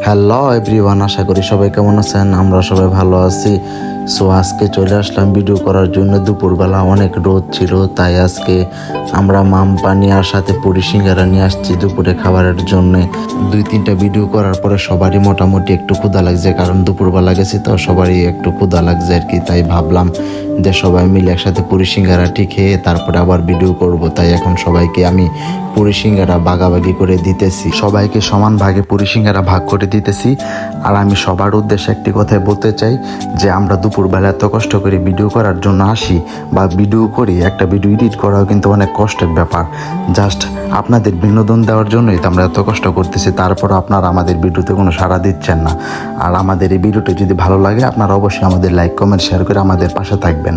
Hello everyone, আশা করি সবাই কেমন আছেন। আমরা সবাই ভালো আছি। সো আজকে চলে আসলাম ভিডিও করার জন্য। দুপুরবেলা অনেক রোদ ছিল, তাই আজকে আমরা মাম পানিয়ার সাথে পুরি সিঙ্গারা নিয়ে আসছি দুপুরে খাবারের জন্য। 2-3টা ভিডিও করার পরে সবারই মোটামুটি একটু ক্ষুধা লাগছে, কারণ দুপুরবেলা গেছি তো সবারই একটু ক্ষুধা লাগছে আর কি। তাই ভাবলাম যে সবাই মিলে একসাথে পুরি সিঙ্গারাটি খেয়ে তারপরে আবার ভিডিও করব। তাই এখন সবাইকে আমি পুরি সিঙ্গারা ভাগাভাগি করে দিতেছি, সবাইকে সমান ভাগে পুরি সিঙ্গারা ভাগ করে দিতেছি। আর আমি সবার উদ্দেশ্যে একটি কথাই বলতে চাই যে আমরা দুপুরবেলা এত কষ্ট করে ভিডিও করার জন্য আসি বা ভিডিও করি, একটা ভিডিও এডিট করাও কিন্তু অনেক কষ্টের ব্যাপার। জাস্ট আপনাদের বিনোদন দেওয়ার জন্যই তো আমরা এত কষ্ট করতেছি, তারপর আপনারা আমাদের ভিডিওতে কোনো সাড়া দিচ্ছেন না। আর আমাদের এই ভিডিওটি যদি ভালো লাগে আপনারা অবশ্যই আমাদের লাইক কমেন্ট শেয়ার করে আমাদের পাশে থাকবেন।